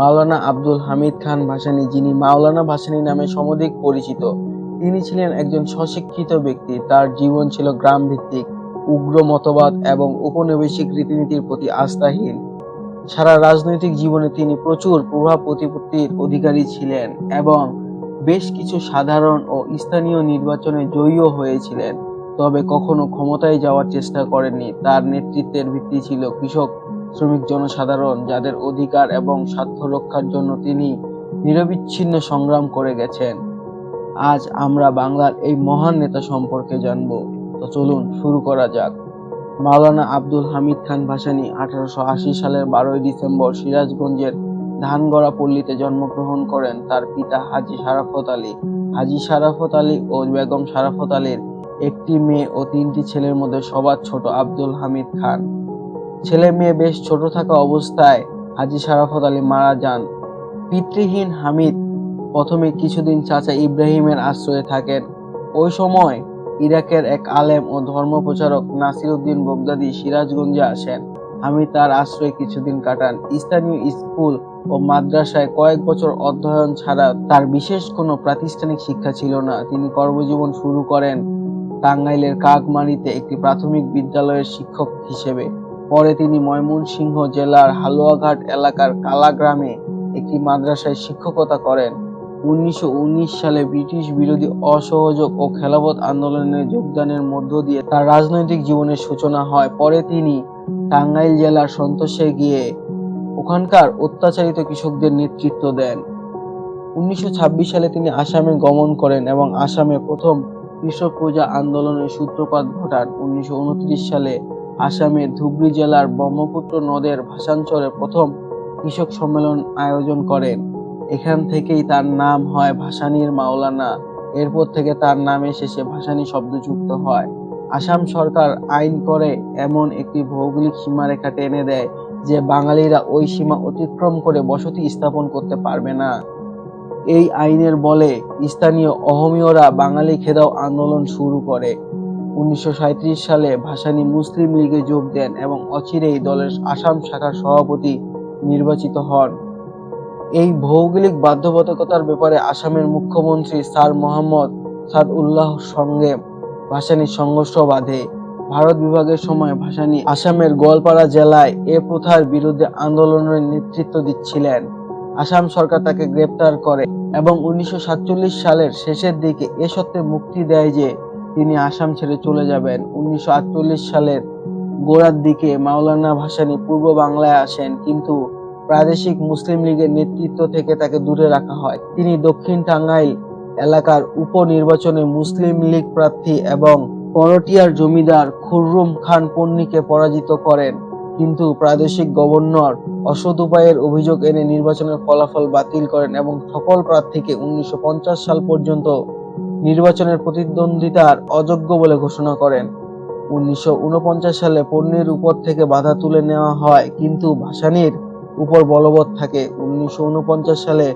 মাওলানা আব্দুল হামিদ খান ভাসানী, যিনি মাওলানা ভাসানী নামে সমধিক পরিচিত, তিনি ছিলেন একজন স্বশিক্ষিত ব্যক্তি। তার জীবন ছিল গ্রাম ভিত্তিক, উগ্র মতবাদ এবং উপনিবেশিক রীতিনীতির প্রতি আস্থাহীন। সারা রাজনৈতিক জীবনে তিনি প্রচুর প্রভাব প্রতিপত্তির অধিকারী ছিলেন এবং বেশ কিছু সাধারণ ও স্থানীয় নির্বাচনে জয়ীও হয়েছিলেন, তবে কখনো ক্ষমতায় যাওয়ার চেষ্টা করেননি। তার নেতৃত্বের ভিত্তি ছিল কৃষক, শ্রমিক, জনসাধারণ, যাদের অধিকার এবং স্বার্থ রক্ষার জন্য তিনি নিরবিচ্ছিন্ন সংগ্রাম করে গেছেন। আজ আমরা বাংলার এই মহান নেতা সম্পর্কে জানব, তো চলুন শুরু করা যাক। মাওলানা আব্দুল হামিদ খান ভাসানী 1880 সালের 12 ডিসেম্বর সিরাজগঞ্জের ধানগড়া পল্লীতে জন্মগ্রহণ করেন। তার পিতা হাজী শারাফত আলী। হাজী শারাফত আলী ও বেগম শারাফত আলীর একটি মেয়ে ও 3টি ছেলের মধ্যে সবার ছোট আব্দুল হামিদ খান। ছেলে মেয়ে বেশ ছোট থাকা অবস্থায় হাজী শারাফত আলী মারা যান। পিতৃহীন হামিদ প্রথমে কিছুদিন চাচা ইব্রাহিমের আশ্রয়ে থাকেন। ওই সময় ইরাকের এক আলেম ও ধর্মপ্রচারক নাসির উদ্দিন বগদাদী সিরাজগঞ্জে আসেন। হামিদ তার আশ্রয়ে কিছুদিন কাটান। স্থানীয় স্কুল ও মাদ্রাসায় কয়েক বছর অধ্যয়ন ছাড়া তার বিশেষ কোনো প্রাতিষ্ঠানিক শিক্ষা ছিল না। তিনি কর্মজীবন শুরু করেন টাঙ্গাইলের কাকমারীতে একটি প্রাথমিক বিদ্যালয়ের শিক্ষক হিসেবে। পরে তিনি ময়মনসিংহ জেলার হালুয়াঘাট এলাকার কালা গ্রামে একটি মাদ্রাসায় শিক্ষকতা করেন। 1919 সালে ব্রিটিশ বিরোধী অসহযোগ ও খেলাফত আন্দোলনে যোগদানের মধ্য দিয়ে তার রাজনৈতিক জীবনের সূচনা হয়। পরে তিনি টাঙ্গাইল জেলার সন্তোষে গিয়ে ওখানকার অত্যাচারিত কৃষকদের নেতৃত্ব দেন। 1926 সালে তিনি আসামে গমন করেন এবং আসামে প্রথম কৃষক প্রজা আন্দোলনের সূত্রপাত ঘটান। 1929 সালে আসামের ধুবড়ী জেলার ব্রহ্মপুত্র নদের ভাষাঞ্চলে প্রথম কৃষক সম্মেলন আয়োজন করেন। এখান থেকেই তার নাম হয় ভাসানীর মাওলানা। এরপর থেকে তার নামের শেষে ভাসানী শব্দ যুক্ত হয়। আসাম সরকার আইন করে এমন একটি ভৌগোলিক সীমারেখা টেনে দেয় যে বাঙালিরা ওই সীমা অতিক্রম করে বসতি স্থাপন করতে পারবে না। এই আইনের বলে স্থানীয় অহমীয়রা বাঙালি খেদাও আন্দোলন শুরু করে। 1937 সালে ভাসানী মুসলিম লীগে যোগ দেন এবং অচিরেই দলের আসাম শাখার সভাপতি নির্বাচিত হন। এই ভৌগোলিক বাধ্যবাধকতার ব্যাপারে আসামের মুখ্যমন্ত্রী স্যার মোহাম্মদ সাদউল্লাহর সঙ্গে ভাসানীর সংঘর্ষ বাধে। ভারত বিভাগের সময় ভাসানী আসামের গোয়ালপাড়া জেলায় এ প্রথার বিরুদ্ধে আন্দোলনের নেতৃত্ব দিচ্ছিলেন। আসাম সরকার তাকে গ্রেপ্তার করে এবং 1947 সালের শেষের দিকে এ সত্ত্বে মুক্তি দেয় যে তিনি আসাম ছেড়ে চলে যাবেন। 1948 সালের গোড়ার দিকে মাওলানা ভাসানী পূর্ব বাংলায় আসেন, কিন্তু প্রাদেশিক মুসলিম লীগের নেতৃত্ব থেকে তাকে দূরে রাখা হয়। তিনি দক্ষিণ টাঙ্গাইল এলাকার উপনির্বাচনে মুসলিম লীগ প্রার্থী এবং করটিয়ার জমিদার খুররুম খান পন্নীকে পরাজিত করেন, কিন্তু প্রাদেশিক গভর্নর অসৎ উপায়ের অভিযোগ এনে নির্বাচনের ফলাফল বাতিল করেন এবং সকল প্রার্থীকে 1950 সাল পর্যন্ত নির্বাচনের প্রতিদ্বন্দ্বিতার অযোগ্য বলে ঘোষণা করেন। 1949 সালে পন্নীর উপর থেকে বাধা তুলে নেওয়া হয়, কিন্তু ভাসানীর উপর বলবৎ থাকে। 1949 সালে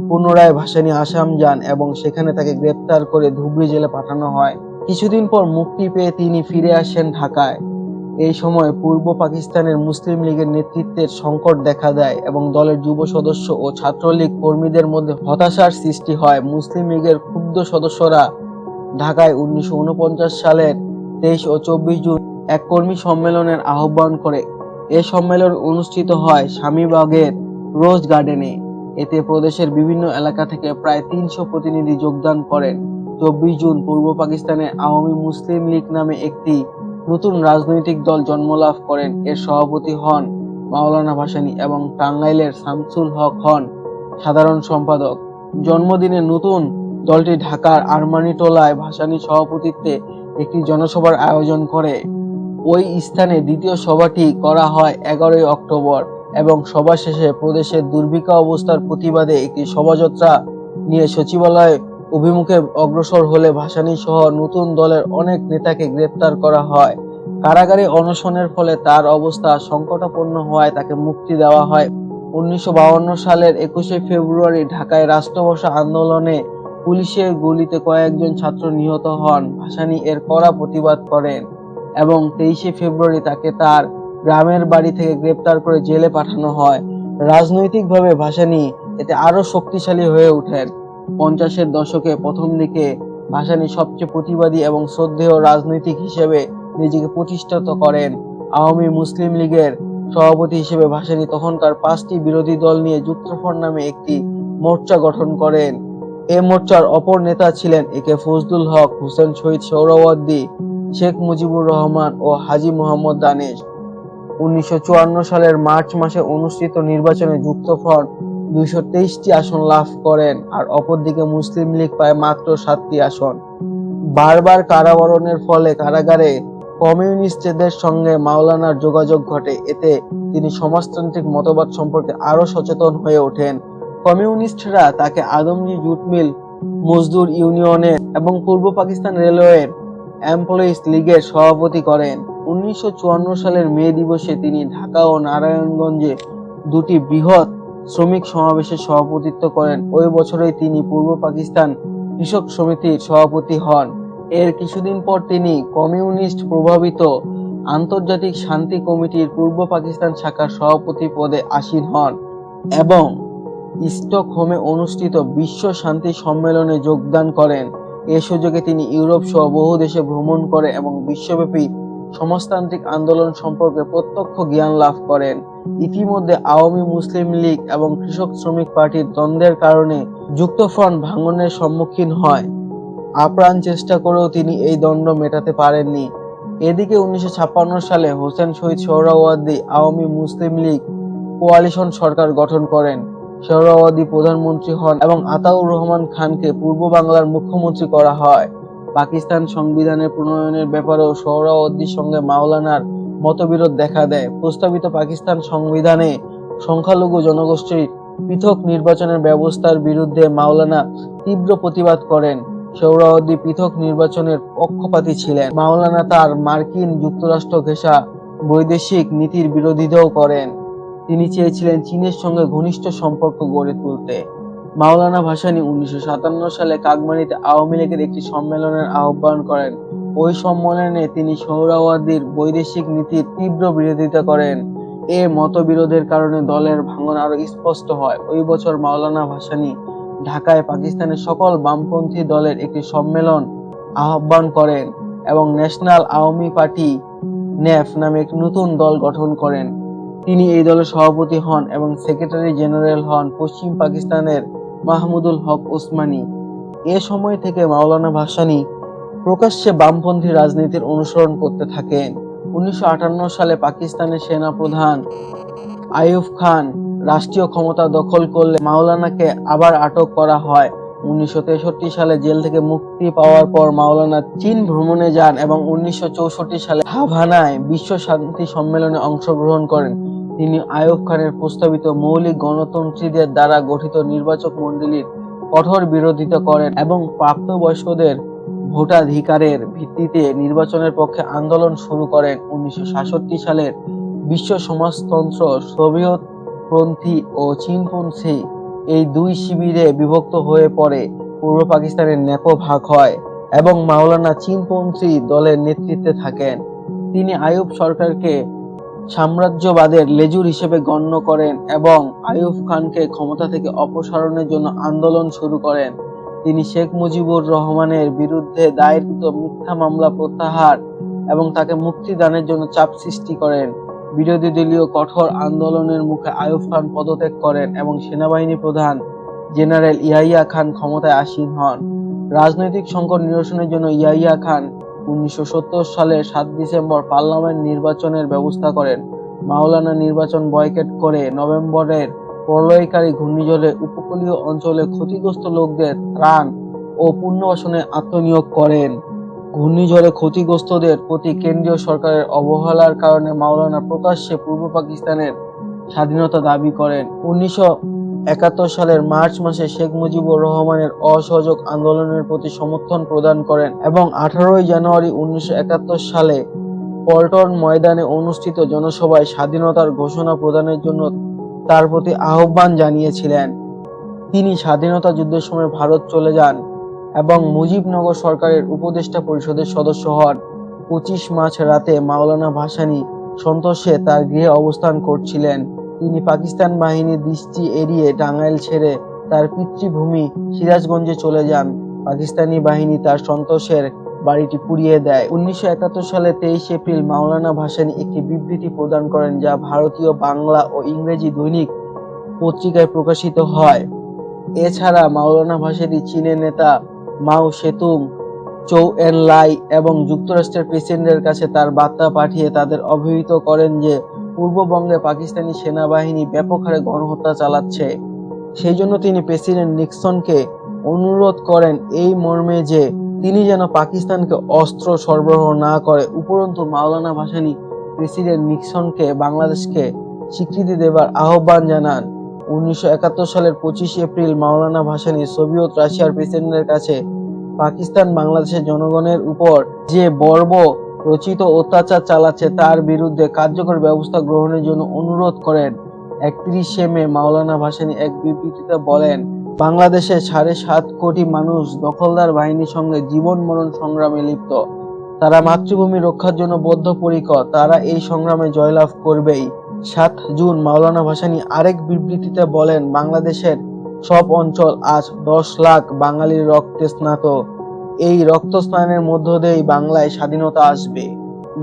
পুনরায় ভাসানী আসাম যান এবং সেখানে তাকে গ্রেপ্তার করে ধুবড়ী জেলে পাঠানো হয়। কিছুদিন পর মুক্তি পেয়ে তিনি ফিরে আসেন ঢাকায়। এই সময় পূর্ব পাকিস্তানের মুসলিম লীগের নেতৃত্বের সংকট দেখা দেয় এবং দলের যুব সদস্য ও ছাত্রলীগ কর্মীদের মধ্যে হতাশার সৃষ্টি হয়। মুসলিম লীগের ক্ষুব্ধ সদস্যরা ঢাকায় 1949 সালের 23 ও 24 জুন এক কর্মী সম্মেলনের আহ্বান করে। এ সম্মেলন অনুষ্ঠিত হয় স্বামীবাগের রোজ গার্ডেনে। এতে প্রদেশের বিভিন্ন এলাকা থেকে প্রায় 300 প্রতিনিধি যোগদান করেন। 24 জুন পূর্ব পাকিস্তানে আওয়ামী মুসলিম লীগ নামে একটি নতুন রাজনৈতিক দল জন্মলাভ করেন। এর সভাপতি হন মাওলানা ভাসানী এবং টাঙ্গাইলের শামসুল হক হন সাধারণ সম্পাদক। জন্মদিনে নতুন দলটি ঢাকার আরমানিটোলায় ভাসানীর সভাপতিত্বে একটি জনসভার আয়োজন করে। ওই স্থানে দ্বিতীয় সভাটি করা হয় 11 অক্টোবর এবং সভা শেষে প্রদেশের দুর্ভিক্ষ অবস্থার প্রতিবাদে একটি শোভাযাত্রা নিয়ে সচিবালয় অভিমুখে অগ্রসর হলে ভাসানী সহ নতুন দলের অনেক নেতাকে গ্রেপ্তার করা হয়। কারাগারে অনশনের ফলে তার অবস্থা সংকটাপন্ন হওয়ায় তাকে মুক্তি দেওয়া হয়। 1952 সালের 21 ফেব্রুয়ারি ঢাকায় রাষ্ট্রভাষা আন্দোলনে পুলিশের গুলিতে কয়েকজন ছাত্র নিহত হন। ভাসানী এর কড়া প্রতিবাদ করেন এবং 23 ফেব্রুয়ারি তাকে তার গ্রামের বাড়ি থেকে গ্রেপ্তার করে জেলে পাঠানো হয়। রাজনৈতিকভাবে ভাসানী এতে আরো শক্তিশালী হয়ে ওঠেন। 50-এর দশকে প্রথম দিকে ভাসানী সবচেয়ে প্রতিবাদী এবং শ্রদ্ধেয় রাজনৈতিক হিসেবে নিজেকে প্রতিষ্ঠিত করেন। আওয়ামী মুসলিম লীগের সভাপতি হিসেবে ভাসানী তখনকার 5টি বিরোধী দল নিয়ে যুক্তফ্রন্ট নামে একটি মোর্চা গঠন করেন। এ মোর্চার অপর নেতা ছিলেন একে ফজলুল হক, হোসেন শহীদ সোহরাওয়ার্দী, শেখ মুজিবুর রহমান ও হাজী মোহাম্মদ দানেশ। 1954 সালের মার্চ মাসে অনুষ্ঠিত নির্বাচনে যুক্তফ্রন্ট 223টি আসন লাভ করেন, আর অপরদিকে মুসলিম লীগ পায় মাত্র 7টি আসন। বারবার কারাবরণের ফলে কারাগারে কমিউনিস্টদের সঙ্গে মাওলানার যোগাযোগ ঘটে। এতে তিনি সমাজতান্ত্রিক মতবাদ সম্পর্কে আরো সচেতন হয়ে ওঠেন। কমিউনিস্টরা তাকে আদমজী জুট মিল মজদুর ইউনিয়নের এবং পূর্ব পাকিস্তান রেলওয়ের এমপ্লয়িজ লীগের সভাপতি করেন। 1954 সালের মে দিবসে তিনি ঢাকা ও নারায়ণগঞ্জে দুটি বৃহৎ শ্রমিক সমাবেশের সভাপতিত্ব করেন। ওই বছরই তিনি পূর্ব পাকিস্তান কৃষক সমিতির সভাপতি হন। এর কিছুদিন পর তিনি কমিউনিস্ট প্রভাবিত আন্তর্জাতিক শান্তি কমিটির পূর্ব পাকিস্তান শাখার সভাপতি পদে আসীন হন এবং স্টকহোমে অনুষ্ঠিত বিশ্ব শান্তি সম্মেলনে যোগদান করেন। এ সুযোগে তিনি ইউরোপ সহ বহু দেশে ভ্রমণ করে এবং বিশ্বব্যাপী সমাজতান্ত্রিক আন্দোলন সম্পর্কে প্রত্যক্ষ জ্ঞান লাভ করেন। ইতিমধ্যে আওয়ামী মুসলিম লীগ এবং কৃষক শ্রমিক পার্টির দ্বন্দ্বের কারণে যুক্তফ্রন্ট ভাঙনের সম্মুখীন হয়। আপ্রাণ চেষ্টা করেও তিনি এই দ্বন্দ্ব মেটাতে পারেননি। এদিকে 1956 সালে হোসেন শহীদ সোহরাওয়ার্দী আওয়ামী মুসলিম লীগ কোয়ালিশন সরকার গঠন করেন। সোহরাওয়ার্দী প্রধানমন্ত্রী হন এবং আতাউর রহমান খানকে পূর্ব বাংলার মুখ্যমন্ত্রী করা হয়। পাকিস্তান সংবিধানের প্রণয়নের ব্যাপারেও সোহরাওয়ার্দীর সঙ্গে মাওলানার মতবিরোধ দেখা দেয়। প্রস্তাবিত পাকিস্তান সংবিধানে সংখ্যালঘু জনগোষ্ঠীর পৃথক নির্বাচনের ব্যবস্থার বিরুদ্ধে মাওলানা তীব্র প্রতিবাদ করেন। সোহরাওয়ার্দী পৃথক নির্বাচনের পক্ষপাতী ছিলেন। মাওলানা তার মার্কিন যুক্তরাষ্ট্র ঘেঁষা বৈদেশিক নীতির বিরোধিতাও করেন। তিনি চেয়েছিলেন চীনের সঙ্গে ঘনিষ্ঠ সম্পর্ক গড়ে তুলতে। মাওলানা ভাসানী 1957 সালে কাগমানিতে আওয়ামী লীগের একটি সম্মেলনের আহ্বান করেন। ওই সম্মেলনে তিনি সোহরাওয়ার্দীর বৈদেশিক নীতির তীব্র বিরোধিতা করেন। এ মতবিরোধের কারণে দলের ভাঙন আরো স্পষ্ট হয়। ওই বছর মাওলানা ভাসানী ঢাকায় পাকিস্তানের সকল বামপন্থী দলের একটি সম্মেলন আহ্বান করেন এবং ন্যাশনাল আওয়ামী পার্টি ন্যাফ নামে একটি নতুন দল গঠন করেন। তিনি এই দলের সভাপতি হন এবং সেক্রেটারি জেনারেল হন পশ্চিম পাকিস্তানের মাহমুদুল হক ওসমানী। এ সময় থেকে মাওলানা ভাসানী প্রকাশ্যে বামপন্থী রাজনীতির অনুসরণ করতে থাকেন। 1958 সালে পাকিস্তানের সেনাপ্রধান আইয়ুব খান রাষ্ট্রীয় ক্ষমতা দখল করলে মাওলানাকে আবার আটক করা হয়। 1963 সালে জেল থেকে মুক্তি পাওয়ার পর মাওলানা চীন ভ্রমণে যান এবং 1964 সালে হাভানায় বিশ্ব শান্তি সম্মেলনে অংশগ্রহণ করেন। তিনি আইয়ুব খানের প্রস্তাবিত মৌলিক গণতন্ত্রীদের দ্বারা গঠিত নির্বাচক মণ্ডলীর কঠোর বিরোধিতা করেন এবং প্রাপ্তবয়স্কদের ভোটাধিকারের ভিত্তিতে নির্বাচনের পক্ষে আন্দোলন শুরু করেন। 1966 সালের বিশ্ব সমাজতন্ত্র সোভিয়েতপন্থী ও চীনপন্থী এই দুই শিবিরে বিভক্ত হয়ে পড়ে। পূর্ব পাকিস্তানের ন্যাপো ভাগ হয় এবং মাওলানা চীনপন্থী দলের নেতৃত্বে থাকেন। তিনি আইয়ুব সরকারকে সাম্রাজ্যবাদের লেজুর হিসেবে গণ্য করেন এবং আইয়ুব খানকে ক্ষমতা থেকে অপসারণের জন্য আন্দোলন শুরু করেন। তিনি শেখ মুজিবুর রহমানের বিরুদ্ধে দায়েরকৃত মিথ্যা মামলা প্রত্যাহার এবং তাকে মুক্তি দানের জন্য চাপ সৃষ্টি করেন। বিরোধী দলীয় কঠোর আন্দোলনের মুখে আইয়ুব খান পদত্যাগ করেন এবং সেনাবাহিনী প্রধান জেনারেল ইয়াহিয়া খান ক্ষমতায় আসীন হন। রাজনৈতিক সংকট নিরসনের জন্য ইয়াহিয়া খান 1970 সালের 7 ডিসেম্বর পার্লামেন্ট নির্বাচনের ব্যবস্থা করেন। মাওলানা নির্বাচন বয়কট করে নভেম্বরের প্রলয়কারী ঘূর্ণিঝড়ে উপকূলীয় অঞ্চলে ক্ষতিগ্রস্ত লোকদের ত্রাণ ও পুনর্বাসনে আত্মনিয়োগ করেন। ঘূর্ণিঝড়ে ক্ষতিগ্রস্তদের প্রতি কেন্দ্রীয় সরকারের অবহেলার কারণে মাওলানা প্রকাশ্যে পূর্ব পাকিস্তানের স্বাধীনতা দাবি করেন। 1971 সালের মার্চ মাসে শেখ মুজিবুর রহমানের অসহযোগ আন্দোলনের প্রতি সমর্থন প্রদান করেন এবং 18 জানুয়ারি 1971 সালে পল্টন ময়দানে অনুষ্ঠিত জনসভায় স্বাধীনতার ঘোষণা প্রদানের জন্য তার প্রতি আহ্বান জানিয়েছিলেন। তিনি স্বাধীনতা যুদ্ধের সময় ভারত চলে যান এবং মুজিবনগর সরকারের উপদেষ্টা পরিষদের সদস্য হন। 25 মার্চ রাতে মাওলানা ভাসানী সন্তোষে তার গৃহে অবস্থান করছিলেন। তিনি পাকিস্তান বাহিনীর দৃষ্টি এড়িয়ে টাঙ্গাইল ছেড়ে তার পিতৃভূমি সিরাজগঞ্জে চলে যান। পাকিস্তানি বাহিনী তার সন্তোষের বাড়িটি পুড়িয়ে দেয়। 1971 সালে 23 এপ্রিল মাওলানা ভাসানী একটি বিবৃতি প্রদান করেন, যা ভারতীয় বাংলা ও ইংরেজি দৈনিক পত্রিকায় প্রকাশিত হয়। এছাড়া মাওলানা ভাসানী চীনের নেতা মাও সেতুং, চৌ এন লাই এবং যুক্তরাষ্ট্রের প্রেসিডেন্টের কাছে তার বার্তা পাঠিয়ে তাদের অবহিত করেন যে পূর্ববঙ্গে পাকিস্তানি সেনাবাহিনী ব্যাপক হারে গণহত্যা চালাচ্ছে। সেই জন্য তিনি প্রেসিডেন্ট নিক্সনকে অনুরোধ করেন এই মর্মে যে তিনি যেন পাকিস্তানকে অস্ত্র সরবরাহ না করে। উপরন্তু মাওলানা ভাসানী প্রেসিডেন্ট নিক্সনকে বাংলাদেশকে স্বীকৃতি দেবার আহ্বান জানান। 1971 সালের 25 এপ্রিল মাওলানা ভাসানী সোভিয়েত রাশিয়ার প্রেসিডেন্টের কাছে পাকিস্তান বাংলাদেশের জনগণের উপর যে বর্বর রচিত অত্যাচার চালাচ্ছে তার বিরুদ্ধে কার্যকর ব্যবস্থা গ্রহণের জন্য অনুরোধ করেন। 31 মে মাওলানা ভাসানী এক বিবৃতিতে বলেন, বাংলাদেশের 7.5 কোটি মানুষ দখলদার বাহিনীর সঙ্গে জীবন মরণ সংগ্রামে লিপ্ত। তারা মাতৃভূমি রক্ষার জন্য বদ্ধপরিকর। তারা এই সংগ্রামে জয়লাভ করবেই। 7 জুন মাওলানা ভাসানী আরেক বিবৃতিতে বলেন, বাংলাদেশের সব অঞ্চল আজ 10 লাখ বাঙালির রক্তে স্নাত। এই রক্তস্নানের মধ্য দিয়েই বাংলায় স্বাধীনতা আসবে।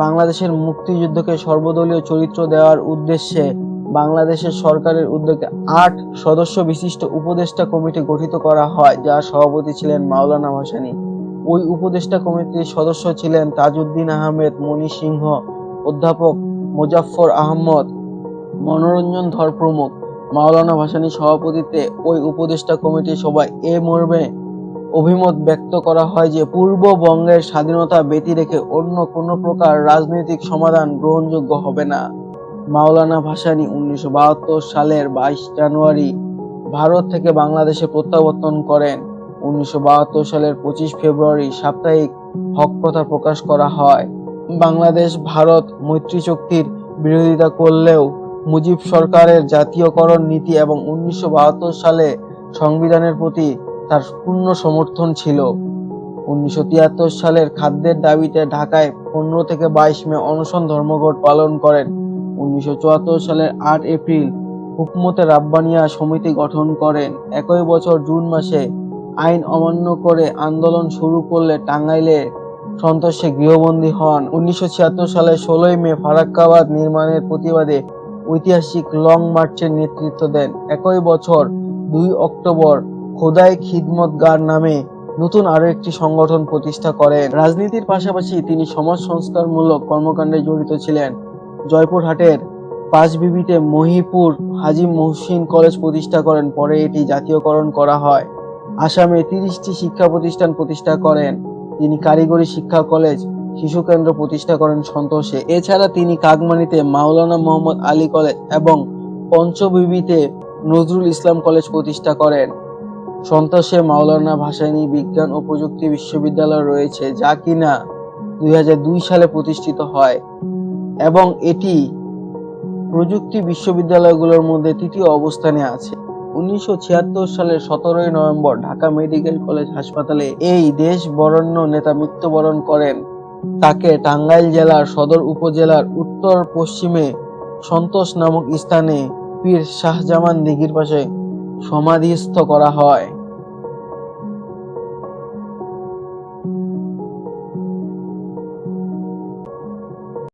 বাংলাদেশের মুক্তিযুদ্ধকে সর্বদলীয় চরিত্র দেওয়ার উদ্দেশ্যে বাংলাদেশের সরকারের উদ্যোগে 8 সদস্য বিশিষ্ট উপদেষ্টা কমিটি গঠিত করা হয়, যার সভাপতি ছিলেন মাওলানা ভাসানী। ওই উপদেষ্টা কমিটির সদস্য ছিলেন তাজউদ্দিন আহমেদ, মনি সিংহ, অধ্যাপক মোজাফফর আহমদ, মনোরঞ্জন ধর প্রমুখ। মাওলানা ভাসানীর সভাপতিত্বে ওই উপদেষ্টা কমিটির সভায় এ মর্মে অভিমত ব্যক্ত করা হয় যে পূর্ববঙ্গের স্বাধীনতা ব্যতি রেখে অন্য কোনো প্রকার রাজনৈতিক সমাধান গ্রহণযোগ্য হবে না। মাওলানা ভাসানী 1972 সালের 22 জানুয়ারি ভারত থেকে বাংলাদেশে প্রত্যাবর্তন করেন। 1972 সালের 25 ফেব্রুয়ারি সাপ্তাহিক হক কথা প্রকাশ করা হয়। বাংলাদেশ ভারত মৈত্রী চুক্তির বিরোধিতা করলেও মুজিব সরকারের জাতীয়করণ নীতি এবং 1972 সালে সংবিধানের প্রতি তার পূর্ণ সমর্থন ছিল। 1973 সালের খাদ্যের দাবিতে ঢাকায় 15 থেকে 22 মে অনশন ধর্মঘট পালন করেন। 1974 সালের 8 এপ্রিল হুকমতে রাব্বানিয়া সমিতি গঠন করেন। একই বছর জুন মাসে আইন অমান্য করে আন্দোলন শুরু করলে টাঙ্গাইলে সন্তোষে গৃহবন্দী হন। 1976 সালের 16 মে ফারাক্কাবাদ নির্মাণের প্রতিবাদে ঐতিহাসিক লং মার্চের নেতৃত্ব দেন। একই বছর 2 অক্টোবর খোদাই খিদমতগার নামে নতুন আরো একটি সংগঠন প্রতিষ্ঠা করেন। রাজনীতির পাশাপাশি তিনি সমাজ সংস্কারমূলক কর্মকাণ্ডে জড়িত ছিলেন। জয়পুরহাটের পাঁচবিবিতে মহিপুর হাজী মহসিন কলেজ প্রতিষ্ঠা করেন, পরে এটি জাতীয়করণ করা হয়। আসামে 30টি শিক্ষা প্রতিষ্ঠান প্রতিষ্ঠা করেন। তিনি কারিগরি শিক্ষা কলেজ, শিশু কেন্দ্র প্রতিষ্ঠা করেন সন্তোষে। এছাড়া তিনি কাগমানিতে মাওলানা মোহাম্মদ আলী কলেজ এবং পঞ্চবিবিতে নজরুল ইসলাম কলেজ প্রতিষ্ঠা করেন। সন্তোষে মাওলানা ভাসানী বিজ্ঞান ও প্রযুক্তি বিশ্ববিদ্যালয় রয়েছে, যা কিনা 2002 সালে প্রতিষ্ঠিত হয় এবং এটি প্রযুক্তি বিশ্ববিদ্যালয়গুলোর মধ্যে তৃতীয় অবস্থানে আছে। 1976 সালের 17 নভেম্বর ঢাকা মেডিকেল কলেজ হাসপাতালে এই দেশ বরেণ্য নেতা মৃত্যুবরণ করেন। তাকে টাঙ্গাইল জেলার সদর উপজেলার উত্তর পশ্চিমে সন্তোষ নামক স্থানে পীর শাহজামান দিঘির পাশে সমাধিস্থ করা হয়।